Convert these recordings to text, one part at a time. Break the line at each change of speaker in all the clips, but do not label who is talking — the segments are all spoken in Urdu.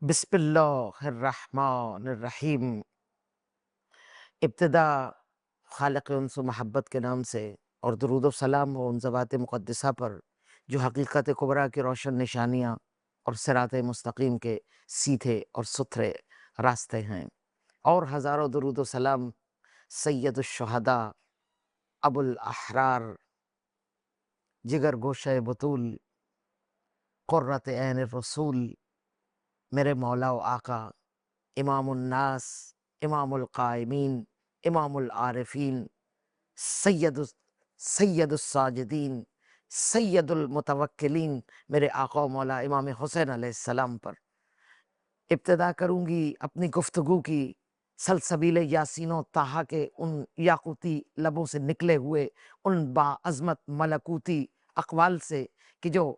بسم اللہ الرحمن الرحیم۔ ابتدا خالق انس و محبت کے نام سے، اور درود و سلام ہو ان ذوات مقدسہ پر جو حقیقت کبریٰ کی روشن نشانیاں اور صراط مستقیم کے سیدھے اور ستھرے راستے ہیں، اور ہزاروں درود و سلام سید الشہداء ابو الاحرار جگر گوشہ بطول قرۃ عین الرسول میرے مولا و آقا امام الناس، امام القائمین، امام العارفین، سید الساجدین، سید المتوکلین، میرے آقا و مولا امام حسین علیہ السلام پر ابتدا کروں گی اپنی گفتگو کی سلسبیل یاسین و طٰہٰ کے ان یاقوتی لبوں سے نکلے ہوئے ان باعظمت ملکوتی اقوال سے کہ جو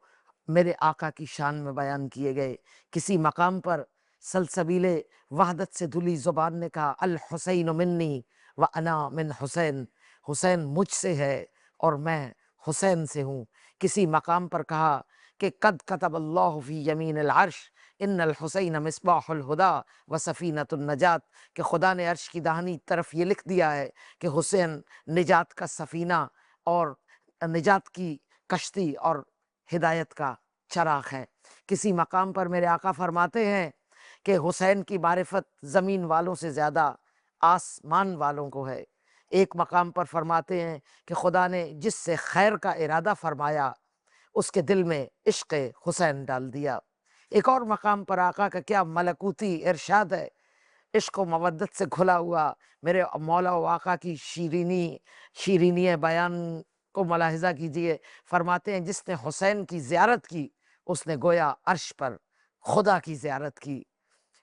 میرے آقا کی شان میں بیان کیے گئے۔ کسی مقام پر سلسبیل وحدت سے دھلی زبان نے کہا الحسین منی و انا من حسین، حسین مجھ سے ہے اور میں حسین سے ہوں۔ کسی مقام پر کہا کہ قد کتب اللہ فی یمین العرش ان الحسین مصباح الہدا و سفینۃ النجات، کہ خدا نے عرش کی داہنی طرف یہ لکھ دیا ہے کہ حسین نجات کا سفینہ اور نجات کی کشتی اور ہدایت کا چراغ ہے۔ کسی مقام پر میرے آقا فرماتے ہیں کہ حسین کی معرفت زمین والوں سے زیادہ آسمان والوں کو ہے۔ ایک مقام پر فرماتے ہیں کہ خدا نے جس سے خیر کا ارادہ فرمایا اس کے دل میں عشق حسین ڈال دیا۔ ایک اور مقام پر آقا کا کیا ملکوتی ارشاد ہے، عشق و مودت سے گھلا ہوا میرے مولا و آقا کی شیرینی بیان کو ملاحظہ کیجئے۔ فرماتے ہیں جس نے حسین کی زیارت کی اس نے گویا عرش پر خدا کی زیارت کی۔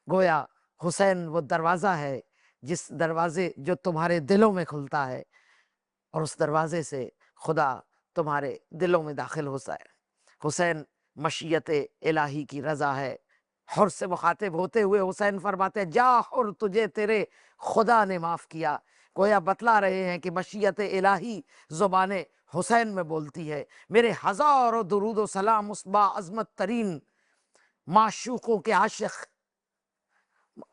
گویا حسین وہ دروازہ ہے جس دروازے جو تمہارے دلوں میں کھلتا ہے، اور اس دروازے سے خدا تمہارے دلوں میں داخل ہوتا ہے۔ حسین مشیت الہی کی رضا ہے۔ حر سے مخاطب ہوتے ہوئے حسین فرماتے ہیں جا حر تجھے تیرے خدا نے معاف کیا۔ گویا بتلا رہے ہیں کہ مشیت الہی زبان حسین میں بولتی ہے۔ میرے ہزاروں درود و سلام اس باعظمت ترین معشوقوں کے عاشق،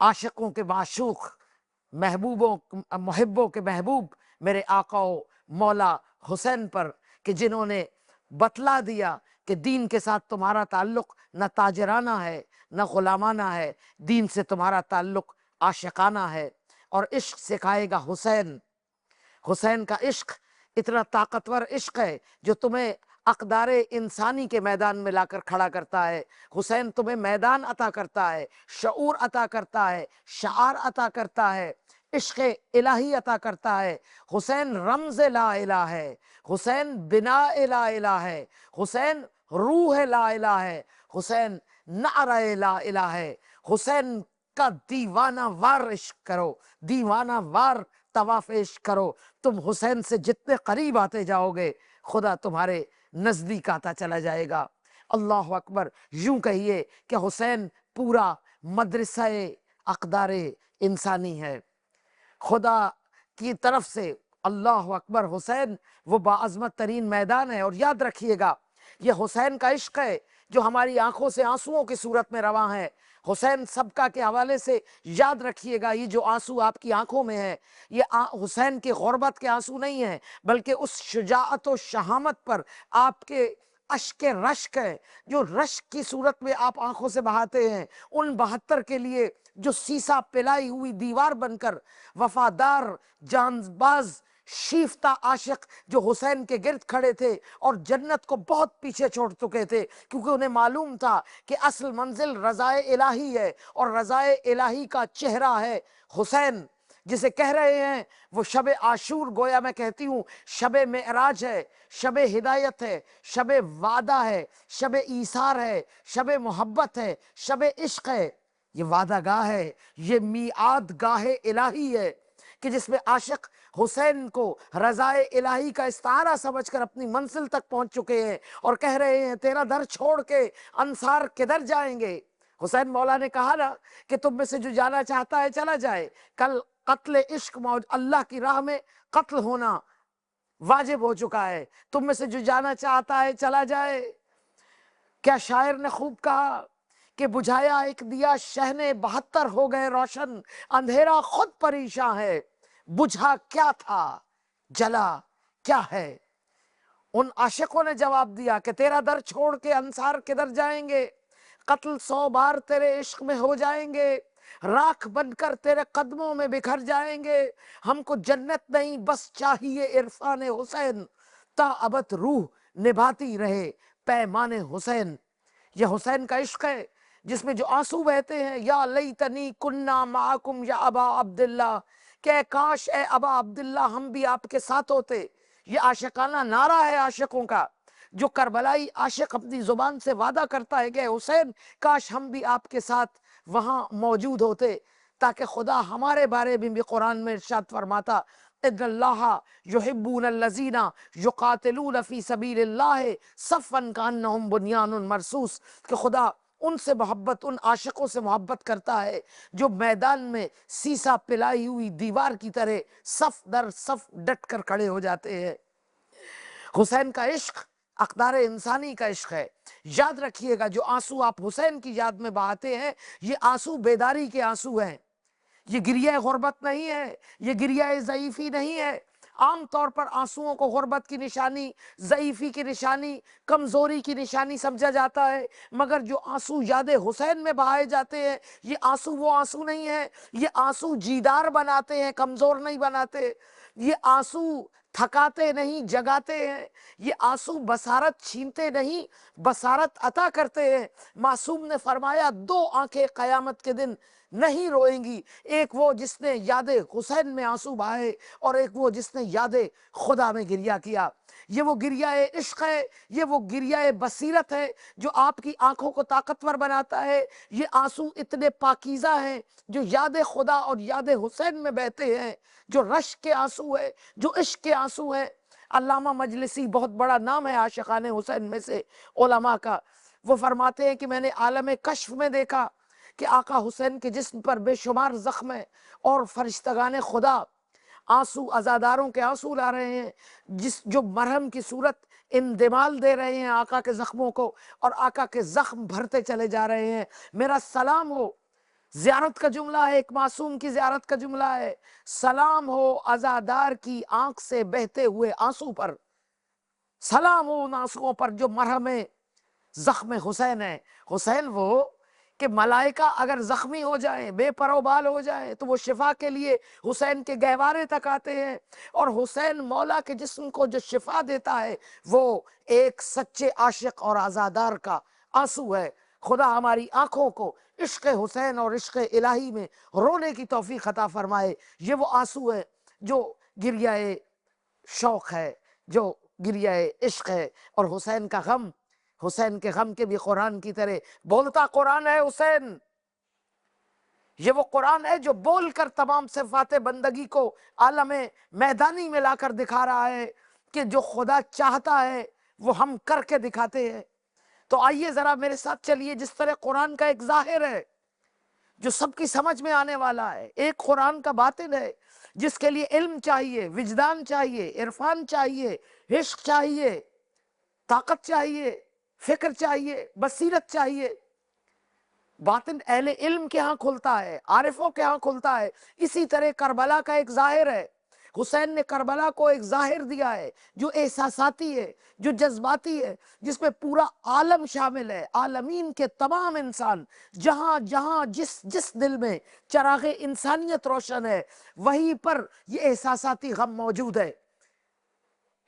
عاشقوں کے معشوق، محبوں کے محبوب میرے آقا و مولا حسین پر، کہ جنہوں نے بتلا دیا کہ دین کے ساتھ تمہارا تعلق نہ تاجرانہ ہے نہ غلامانہ ہے، دین سے تمہارا تعلق عاشقانہ ہے، اور عشق سکھائے گا حسین۔ حسین کا عشق اتنا طاقتور عشق ہے جو تمہیں اقدار انسانی کے میدان میں لا کر کھڑا کرتا ہے۔ حسین تمہیں میدان عطا کرتا ہے، شعور عطا کرتا ہے، شعار عطا کرتا ہے، عشق الہی عطا کرتا ہے۔ حسین رمز لا الہ ہے، حسین بنا لا الہ ہے، حسین روح لا الہ ہے، حسین نعرہ لا الہ ہے۔ حسین کا دیوانہ وار عشق کرو، دیوانہ وار طواف عشق کرو۔ تم حسین سے جتنے قریب آتے جاؤ گے خدا تمہارے نزدیک آتا چلا جائے گا۔ اللہ اکبر۔ یوں کہیے کہ حسین پورا مدرسہ اقدار انسانی ہے۔ خدا کی طرف سے اللہ اکبر حسین وہ باعظمت ترین میدان ہے۔ اور یاد رکھیے گا یہ حسین کا عشق ہے جو ہماری آنکھوں سے آنسوؤں کی صورت میں رواں ہے۔ حسین سبقہ کے حوالے سے یاد رکھیے گا یہ جو آنسو آپ کی آنکھوں میں ہے یہ حسین کی غربت کے آنسو نہیں ہیں، بلکہ اس شجاعت و شہامت پر آپ کے اشک رشک ہے جو رشک کی صورت میں آپ آنکھوں سے بہاتے ہیں۔ ان 72 کے لیے جو سیسا پلائی ہوئی دیوار بن کر وفادار جان باز شیفتہ عاشق جو حسین کے گرد کھڑے تھے اور جنت کو بہت پیچھے چھوڑ چکے تھے، کیونکہ انہیں معلوم تھا کہ اصل منزل رضائے الہی ہے، اور رضائے الہی کا چہرہ ہے حسین، جسے کہہ رہے ہیں وہ شب عاشور گویا میں کہتی ہوں شب معراج ہے، شب ہدایت ہے، شب وعدہ ہے، شب ایثار ہے، شب محبت ہے، شب عشق ہے۔ یہ وعدہ گاہ ہے، یہ میعاد گاہ الہی ہے کہ جس میں عاشق حسین کو رضائے الہی کا استعارہ سمجھ کر اپنی منزل تک پہنچ چکے ہیں اور کہہ رہے ہیں تیرا در چھوڑ کے انصار کدھر جائیں گے۔ حسین مولا نے کہا نا کہ تم میں سے جو جانا چاہتا ہے چلا جائے۔ کل قتل عشق اللہ کی راہ میں قتل ہونا واجب ہو چکا ہے، تم میں سے جو جانا چاہتا ہے چلا جائے۔ کیا شاعر نے خوب کہا کہ بجھایا ایک دیا شہنے 72 ہو گئے روشن، اندھیرا خود پریشاں ہے، بجھا کیا تھا جلا کیا ہے۔ ان عاشقوں نے جواب دیا کہ تیرا در چھوڑ کے انصار کدھر جائیں گے، قتل 100 بار تیرے عشق میں ہو جائیں گے، راکھ بن کر تیرے قدموں میں بکھر جائیں گے، ہم کو جنت نہیں بس چاہیے عرفان حسین، تا ابد روح نبھاتی رہے پیمان حسین۔ یہ حسین کا عشق ہے جس میں جو آنسو بہتے ہیں، یا لیتنی کننا معکم یا ابا عبداللہ، کہ کاش اے ابا عبداللہ ہم بھی آپ کے ساتھ ہوتے۔ یہ عاشقانہ نعرہ ہے عاشقوں کا، جو کربلائی عاشق اپنی زبان سے وعدہ کرتا ہے کہ حسین کاش ہم بھی آپ کے ساتھ وہاں موجود ہوتے، تاکہ خدا ہمارے بارے میں بھی قرآن میں ارشاد فرماتا ان اللہ یحبون الذین یقاتلون فی سبیل اللہ صفا کانہم بنیان مرصوص، کہ خدا ان سے محبت، ان عاشقوں سے محبت کرتا ہے جو میدان میں سیسا پلائی ہوئی دیوار کی طرح صف در صف ڈٹ کر کھڑے ہو جاتے ہیں۔ حسین کا عشق اقدار انسانی کا عشق ہے۔ یاد رکھیے گا جو آنسو آپ حسین کی یاد میں بہاتے ہیں، یہ آنسو بیداری کے آنسو ہیں، یہ گریہ غربت نہیں ہے، یہ گریہ ضعیفی نہیں ہے۔ عام طور پر آنسوؤں کو غربت کی نشانی، ضعیفی کی نشانی، کمزوری کی نشانی سمجھا جاتا ہے، مگر جو آنسو یاد حسین میں بہائے جاتے ہیں، یہ آنسو وہ آنسو نہیں ہے، یہ آنسو جیدار بناتے ہیں، کمزور نہیں بناتے۔ یہ آنسو تھکاتے نہیں، جگاتے ہیں۔ یہ آنسو بصارت چھینتے نہیں، بصارت عطا کرتے ہیں۔ معصوم نے فرمایا 2 آنکھیں قیامت کے دن نہیں روئیں گی، ایک وہ جس نے یاد حسین میں آنسو بہائے، اور ایک وہ جس نے یاد خدا میں گریہ کیا۔ یہ وہ گریہ عشق ہے، یہ وہ گریہ بصیرت ہے جو آپ کی آنکھوں کو طاقتور بناتا ہے۔ یہ آنسو اتنے پاکیزہ ہیں جو یاد خدا اور یاد حسین میں بہتے ہیں، جو رشک کے آنسو ہے، جو عشق کے آنسو ہیں۔ علامہ مجلسی بہت بڑا نام ہے عاشقان حسین میں سے علماء کا، وہ فرماتے ہیں کہ میں نے عالم کشف میں دیکھا کہ آقا حسین کے جسم پر بے شمار زخم ہیں، اور فرشتگان خدا آنسو، عزاداروں کے آنسو لا رہے ہیں، جو مرہم کی صورت اندمال دے رہے ہیں آقا کے زخموں کو، اور آقا کے زخم بھرتے چلے جا رہے ہیں۔ میرا سلام ہو، زیارت کا جملہ ہے، ایک معصوم کی زیارت کا جملہ ہے، سلام ہو عزادار کی آنکھ سے بہتے ہوئے آنسو پر، سلام ہو ان آنسوؤں پر جو مرہم زخم حسین ہے۔ حسین وہ کہ ملائکہ اگر زخمی ہو جائیں، بے پروبال ہو جائیں، تو وہ شفا کے لیے حسین کے گہوارے تک آتے ہیں، اور حسین مولا کے جسم کو جو شفا دیتا ہے وہ ایک سچے عاشق اور عزادار کا آنسو ہے۔ خدا ہماری آنکھوں کو عشق حسین اور عشق الہی میں رونے کی توفیق عطا فرمائے۔ یہ وہ آنسو ہے جو گریہ شوق ہے، جو گریہ عشق ہے، اور حسین کا غم، حسین کے غم کے بھی قرآن کی طرح بولتا قرآن ہے حسین۔ یہ وہ قرآن ہے جو بول کر تمام صفات بندگی کو عالم میدانی میں لا کر دکھا رہا ہے کہ جو خدا چاہتا ہے وہ ہم کر کے دکھاتے ہیں۔ تو آئیے ذرا میرے ساتھ چلیے، جس طرح قرآن کا ایک ظاہر ہے جو سب کی سمجھ میں آنے والا ہے، ایک قرآن کا باطن ہے جس کے لیے علم چاہیے، وجدان چاہیے، عرفان چاہیے، عشق چاہیے، طاقت چاہیے، فکر چاہیے، بصیرت چاہیے۔ باطن اہل علم کے ہاں کھلتا ہے، عارفوں کے ہاں کھلتا ہے۔ اسی طرح کربلا کا ایک ظاہر ہے، حسین نے کربلا کو ایک ظاہر دیا ہے جو احساساتی ہے، جو جذباتی ہے، جس میں پورا عالم شامل ہے، عالمین کے تمام انسان، جہاں جہاں جس جس دل میں چراغ انسانیت روشن ہے وہیں پر یہ احساساتی غم موجود ہے۔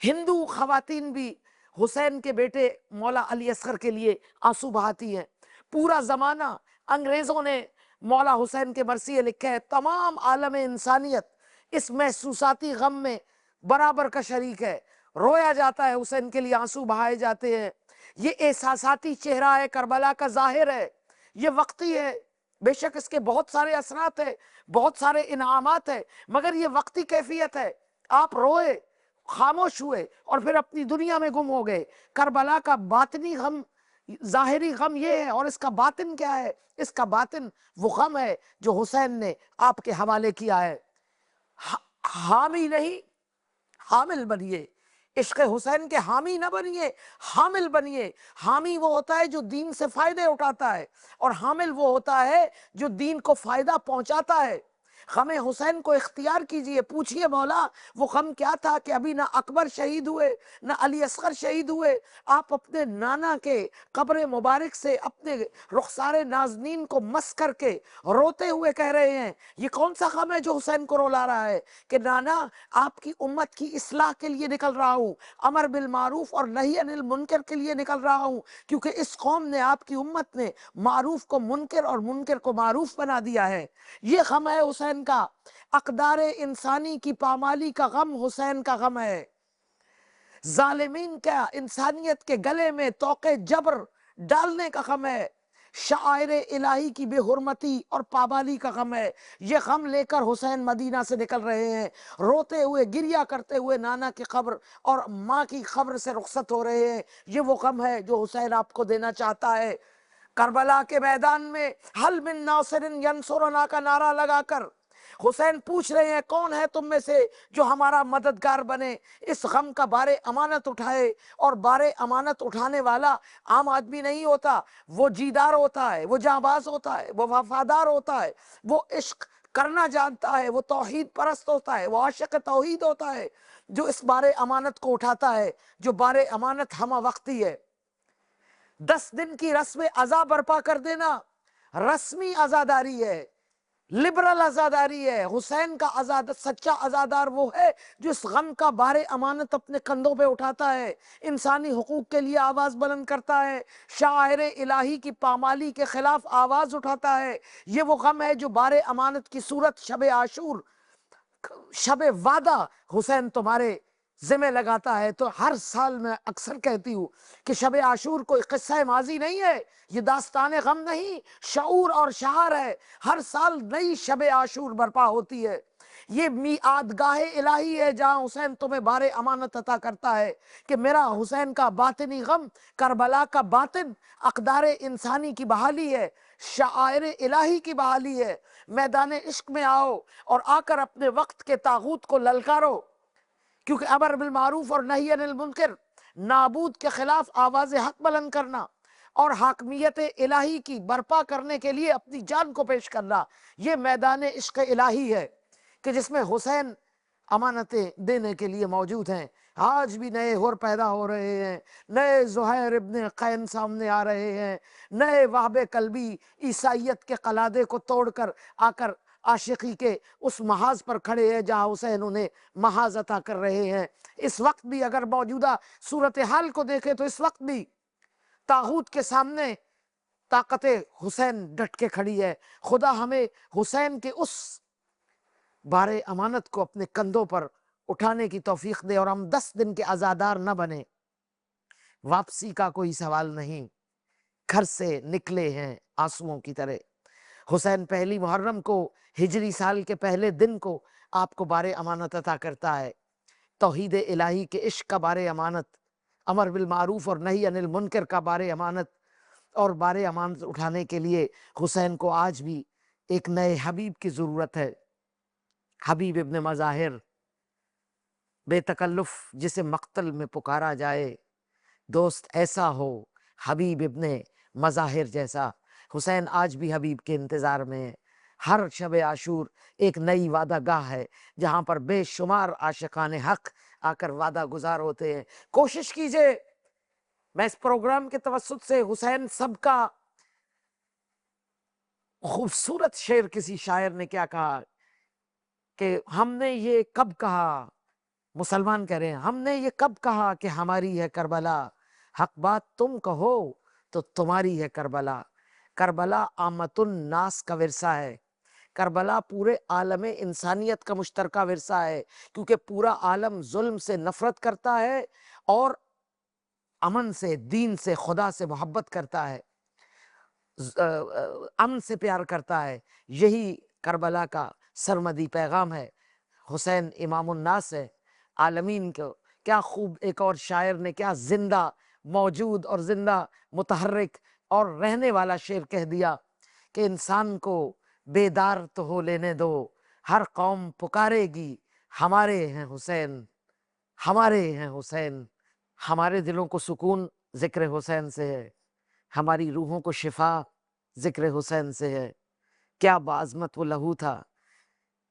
ہندو خواتین بھی حسین کے بیٹے مولا علی اصغر کے لیے آنسو بہاتی ہیں۔ پورا زمانہ انگریزوں نے مولا حسین کے مرثیے لکھے ہیں، تمام عالم انسانیت اس محسوساتی غم میں برابر کا شریک ہے، رویا جاتا ہے حسین کے لیے، آنسو بہائے جاتے ہیں۔ یہ احساساتی چہرہ ہے، کربلا کا ظاہر ہے، یہ وقتی ہے، بے شک اس کے بہت سارے اثرات ہیں، بہت سارے انعامات ہیں، مگر یہ وقتی کیفیت ہے۔ آپ روئے، خاموش ہوئے، اور پھر اپنی دنیا میں گم ہو گئے۔ کربلا کا باطنی غم، ظاہری غم یہ ہے، اور اس کا باطن کیا ہے؟ اس کا باطن وہ غم ہے جو حسین نے آپ کے حوالے کیا ہے۔ حامی نہیں، حامل بنیے، عشق حسین کے حامی نہ بنیے، حامل بنیے۔ حامی وہ ہوتا ہے جو دین سے فائدے اٹھاتا ہے، اور حامل وہ ہوتا ہے جو دین کو فائدہ پہنچاتا ہے۔ غم حسین کو اختیار کیجئے، پوچھئے مولا وہ غم کیا تھا کہ ابھی نہ اکبر شہید ہوئے نہ علی اصغر شہید ہوئے، آپ اپنے نانا کے قبر مبارک سے اپنے رخسار نازنین کو مس کر کے روتے ہوئے کہہ رہے ہیں یہ کون سا غم ہے جو حسین کو رولا رہا ہے کہ نانا آپ کی امت کی اصلاح کے لیے نکل رہا ہوں، امر بالمعروف اور نہی عن المنکر کے لیے نکل رہا ہوں، کیونکہ اس قوم نے، آپ کی امت نے معروف کو منکر اور منکر کو معروف بنا دیا ہے۔ یہ غم ہے حسین کا، اقدار انسانی کی پامالی کا غم حسین کا غم ہے، ظالمین کا انسانیت کے گلے میں طوق جبر ڈالنے کا غم ہے، شعائر الہی کی بے حرمتی اور پامالی کا غم ہے۔ یہ غم لے کر حسین مدینہ سے نکل رہے ہیں، روتے ہوئے گریہ کرتے ہوئے نانا کی قبر اور ماں کی قبر سے رخصت ہو رہے ہیں۔ یہ وہ غم ہے جو حسین آپ کو دینا چاہتا ہے۔ کربلا کے میدان میں حل من ناصر ینصرنا کا نعرہ لگا کر حسین پوچھ رہے ہیں کون ہے تم میں سے جو ہمارا مددگار بنے، اس غم کا بار امانت اٹھائے۔ اور بار امانت اٹھانے والا عام آدمی نہیں ہوتا، وہ جیدار ہوتا ہے، وہ جانباز ہوتا ہے، وہ وفادار ہوتا ہے، وہ عشق کرنا جانتا ہے، وہ توحید پرست ہوتا ہے، وہ عاشق توحید ہوتا ہے، جو اس بار امانت کو اٹھاتا ہے، جو بار امانت ہمہ وقتی ہے۔ 10 دن کی رسم عزا برپا کر دینا رسمی عزاداری ہے، لبرل عزاداری ہے۔ حسین کا سچا عزادار وہ ہے جو اس غم کا بار امانت اپنے کندھوں پہ اٹھاتا ہے، انسانی حقوق کے لیے آواز بلند کرتا ہے، شاعر الہی کی پامالی کے خلاف آواز اٹھاتا ہے۔ یہ وہ غم ہے جو بار امانت کی صورت شب عاشور، شب وعدہ حسین تمہارے ذمہ لگاتا ہے۔ تو ہر سال میں اکثر کہتی ہوں کہ شب عاشور کوئی قصہ ماضی نہیں ہے، یہ داستان غم نہیں، شعور اور شعار ہے۔ ہر سال نئی شب عاشور برپا ہوتی ہے، یہ میعاد گاہ الہی ہے جہاں حسین تمہیں بار امانت عطا کرتا ہے کہ میرا حسین کا باطنی غم، کربلا کا باطن اقدار انسانی کی بحالی ہے، شعائر الہی کی بحالی ہے۔ میدان عشق میں آؤ اور آ کر اپنے وقت کے طاغوت کو للکارو، کیونکہ امر بالمعروف اور نہی عن المنکر، نابود کے خلاف آواز حق بلند کرنا اور حاکمیت الہی کی برپا کرنے کے لیے اپنی جان کو پیش کرنا، یہ میدان عشق الہی ہے کہ جس میں حسین امانتیں دینے کے لیے موجود ہیں۔ آج بھی نئے ہور پیدا ہو رہے ہیں، نئے زہیر ابن قین سامنے آ رہے ہیں، نئے وہب قلبی عیسائیت کے قلادے کو توڑ کر آ کر عاشقی کے اس محاذ پر کھڑے ہیں جہاں حسین انہیں محاذ عطا کر رہے ہیں۔ اس وقت بھی اگر موجودہ صورتحال کو دیکھیں تو اس وقت بھی طاغوت کے سامنے طاقت حسین ڈٹ کے کھڑی ہے۔ خدا ہمیں حسین کے اس بار امانت کو اپنے کندھوں پر اٹھانے کی توفیق دے اور ہم 10 دن کے عزادار نہ بنے۔ واپسی کا کوئی سوال نہیں، گھر سے نکلے ہیں آنسوؤں کی طرح۔ حسین پہلی محرم کو ہجری سال کے پہلے دن کو آپ کو بار امانت عطا کرتا ہے، توحید الہی کے عشق کا بار امانت، امر بالمعروف اور نہی عن المنکر کا بار امانت۔ اور بار امانت اٹھانے کے لیے حسین کو آج بھی ایک نئے حبیب کی ضرورت ہے، حبیب ابن مظاہر، بے تکلف جسے مقتل میں پکارا جائے، دوست ایسا ہو حبیب ابن مظاہر جیسا۔ حسین آج بھی حبیب کے انتظار میں ہے۔ ہر شب عاشور ایک نئی وعدہ گاہ ہے جہاں پر بے شمار عاشقان حق آ کر وعدہ گزار ہوتے ہیں۔ کوشش کیجئے، میں اس پروگرام کے توسط سے حسین سب کا خوبصورت شعر، کسی شاعر نے کیا کہا کہ ہم نے یہ کب کہا، مسلمان کہہ رہے ہیں، ہم نے یہ کب کہا کہ ہماری ہے کربلا، حق بات تم کہو تو تمہاری ہے کربلا۔ کربلا آمت الناس کا ورثہ ہے، کربلا پورے عالم انسانیت کا مشترکہ ورثہ ہے، کیونکہ پورا عالم ظلم سے نفرت کرتا ہے اور امن سے، دین سے، خدا سے محبت کرتا ہے، امن سے پیار کرتا ہے۔ یہی کربلا کا سرمدی پیغام ہے۔ حسین امام الناس ہے، عالمین کو۔ کیا خوب ایک اور شاعر نے کیا زندہ موجود اور زندہ متحرک اور رہنے والا شعر کہہ دیا کہ انسان کو بیدار تو ہو لینے دو، ہر قوم پکارے گی ہمارے ہیں حسین، ہمارے ہیں حسین، ہمارے دلوں کو سکون ذکر حسین سے ہے، ہماری روحوں کو شفا ذکر حسین سے ہے۔ کیا بعظمت وہ لہو تھا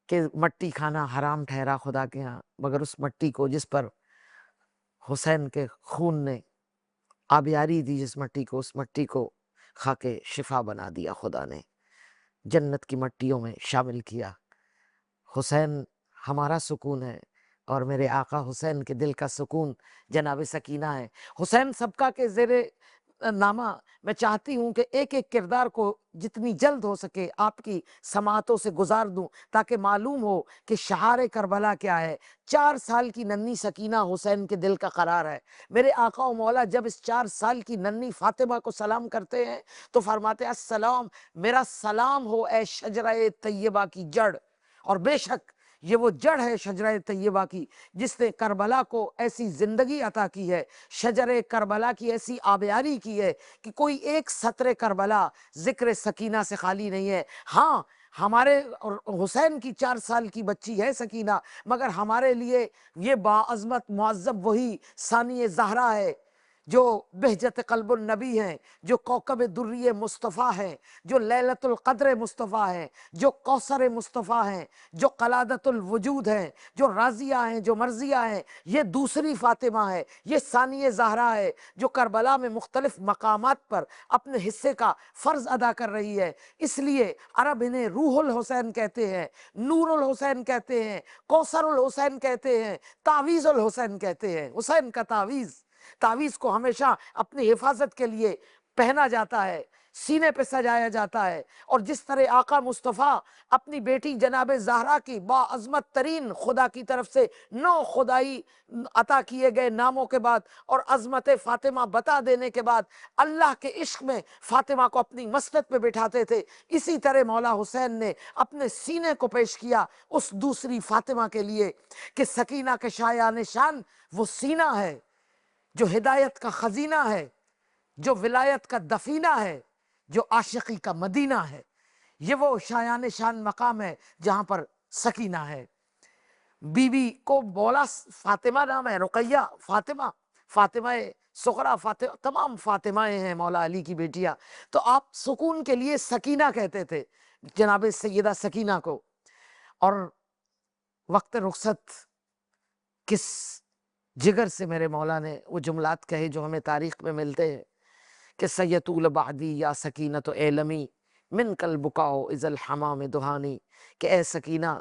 کہ مٹی کھانا حرام ٹھہرا خدا کے ہاں، مگر اس مٹی کو جس پر حسین کے خون نے آبیاری دی، جس مٹی کو، اس مٹی کو کھا کے شفا بنا دیا خدا نے، جنت کی مٹیوں میں شامل کیا۔ حسین ہمارا سکون ہے، اور میرے آقا حسین کے دل کا سکون جناب سکینہ ہے۔ حسین سبقہ کے زیر نامہ میں چاہتی ہوں کہ ایک ایک کردار کو جتنی جلد ہو سکے آپ کی سماعتوں سے گزار دوں، تاکہ معلوم ہو کہ شعار کربلا کیا ہے۔ 4 سال کی ننھی سکینہ حسین کے دل کا قرار ہے۔ میرے آقا و مولا جب اس 4 سال کی ننھی فاطمہ کو سلام کرتے ہیں تو فرماتے ہیں السلام، میرا سلام ہو اے شجرہ طیبہ کی جڑ۔ اور بے شک یہ وہ جڑ ہے شجرہ طیبہ کی جس نے کربلا کو ایسی زندگی عطا کی ہے، شجر کربلا کی ایسی آبیاری کی ہے کہ کوئی ایک سطر کربلا ذکر سکینہ سے خالی نہیں ہے۔ ہاں، ہمارے حسین کی 4 سال کی بچی ہے سکینہ، مگر ہمارے لیے یہ باعظمت معذب وہی ثانی زہرا ہے جو بہجت قلب النبی ہیں، جو کوکب دری مصطفیٰ ہیں، جو لیلۃ القدر مصطفیٰ ہیں، جو کوثر مصطفیٰ ہیں، جو قلادت الوجود ہیں، جو راضیہ ہیں، جو مرضیہ ہیں۔ یہ دوسری فاطمہ ہے، یہ ثانی زہرا ہے جو کربلا میں مختلف مقامات پر اپنے حصے کا فرض ادا کر رہی ہے۔ اس لیے عرب انہیں روح الحسین کہتے ہیں، نور الحسین کہتے ہیں، کوثر الحسین کہتے ہیں، تعویذ الحسین کہتے ہیں۔ حسین کا تعویذ کو ہمیشہ اپنی حفاظت کے لیے پہنا جاتا ہے، سینے پہ سجایا جاتا ہے۔ اور جس طرح آقا مصطفیٰ اپنی بیٹی جناب زہرا کی باعظمت ترین خدا کی طرف سے 9 خدائی عطا کیے گئے ناموں کے بعد اور عظمت فاطمہ بتا دینے کے بعد اللہ کے عشق میں فاطمہ کو اپنی مسند پہ بٹھاتے تھے، اسی طرح مولا حسین نے اپنے سینے کو پیش کیا اس دوسری فاطمہ کے لیے کہ سکینہ کے شایان شان وہ سینہ ہے جو ہدایت کا خزینہ ہے، جو ولایت کا دفینہ ہے، جو عاشقی کا مدینہ ہے۔ یہ وہ شایان شان مقام ہے جہاں پر سکینہ ہے۔ بی بی کو بولا فاطمہ نام ہے، رقیہ، فاطمہ صغریٰ، فاطمہ، تمام فاطمہ ہیں مولا علی کی بیٹیاں۔ تو آپ سکون کے لیے سکینہ کہتے تھے جناب سیدہ سکینہ کو۔ اور وقت رخصت کس جگر سے میرے مولا نے وہ جملات کہے جو ہمیں تاریخ میں ملتے ہیں کہ سیطول بعدی یا سکینۃ اعلمی من کل بکاؤ اذ الحمام دہانی، کہ اے سکینہ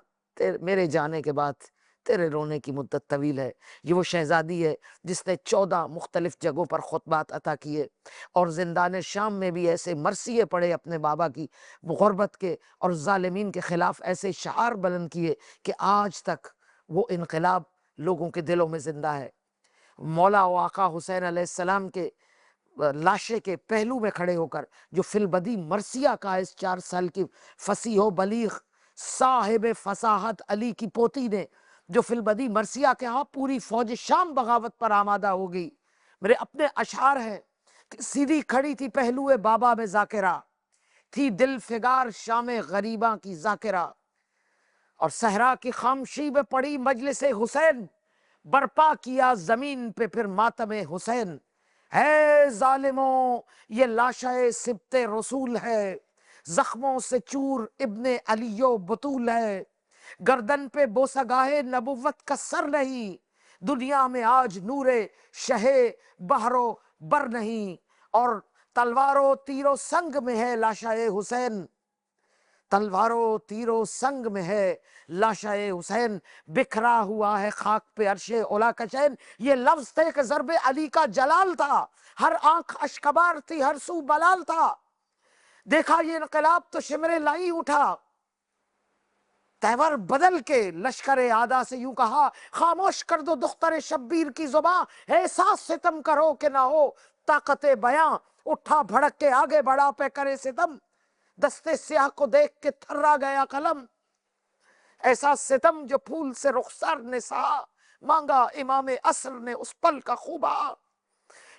میرے جانے کے بعد تیرے رونے کی مدت طویل ہے۔ یہ وہ شہزادی ہے جس نے 14 مختلف جگہوں پر خطبات عطا کیے اور زندان شام میں بھی ایسے مرثیے پڑھے اپنے بابا کی غربت کے اور ظالمین کے خلاف، ایسے شعار بلند کیے کہ آج تک وہ انقلاب لوگوں کے دلوں میں زندہ ہے۔ مولا و آقا حسین علیہ السلام کے لاشے کے پہلو میں کھڑے ہو کر جو فی البدی مرثیہ کا اس 4 سال کی فصیح و بلیغ صاحب فصاحت علی کی پوتی نے جو فی البدی مرثیہ کے ہاں پوری فوج شام بغاوت پر آمادہ ہو گئی، میرے اپنے اشعار ہیں کہ سیدھی کھڑی تھی پہلو بابا میں ذاکرہ، تھی دل فگار شام غریباں کی ذاکرہ، اور صحرا کی خاموشی میں پڑی مجلس حسین، برپا کیا زمین پہ پھر ماتم حسین۔ ہے ظالموں یہ لاشہ سبط رسول ہے، زخموں سے چور ابن علی و بطول ہے، گردن پہ بوسگاہ نبوت کا سر نہیں، دنیا میں آج نور شہ بحر و بر نہیں، اور تلوار و تیر و سنگ میں ہے لاشہ حسین، تلوار و تیر و سنگ میں ہے لاشہ حسین، بکھرا ہوا ہے خاک پہ عرش اولا کا چین۔ یہ لفظ تھے کہ ضرب علی کا جلال تھا، ہر آنکھ اشکبار تھی، ہر سو بلال تھا، دیکھا یہ انقلاب تو شمر لائی اٹھا، تہور بدل کے لشکر اعدا سے یوں کہا، خاموش کر دو دختر شبیر کی زباں، احساس ستم کرو کہ نہ ہو طاقت بیاں، اٹھا بھڑک کے آگے بڑھا پہ کرے ستم، دستے سیاہ کو دیکھ کے تھرا گیا قلم، ایسا ستم جو پھول سے رخسار نے سہا، مانگا امام عصر نے اس پل کا خوبا۔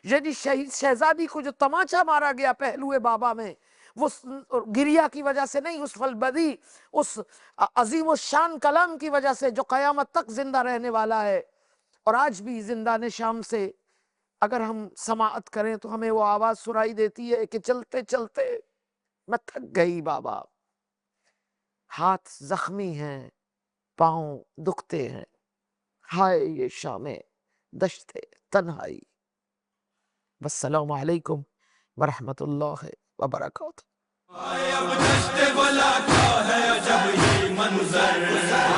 یعنی شہزادی کو جو تماچا مارا گیا پہلو بابا میں، وہ گریا کی وجہ سے نہیں، اس فلبدی، اس عظیم الشان کلام کی وجہ سے جو قیامت تک زندہ رہنے والا ہے۔ اور آج بھی زندان شام سے اگر ہم سماعت کریں تو ہمیں وہ آواز سنائی دیتی ہے کہ چلتے چلتے میں تھک گئی بابا، ہاتھ زخمی ہیں، پاؤں دکھتے ہیں، ہائے یہ شام دشت تنہائی۔ والسلام علیکم ورحمۃ اللہ وبرکاتہ۔
اب دشت بلا کا ہے عجب ہی منظر،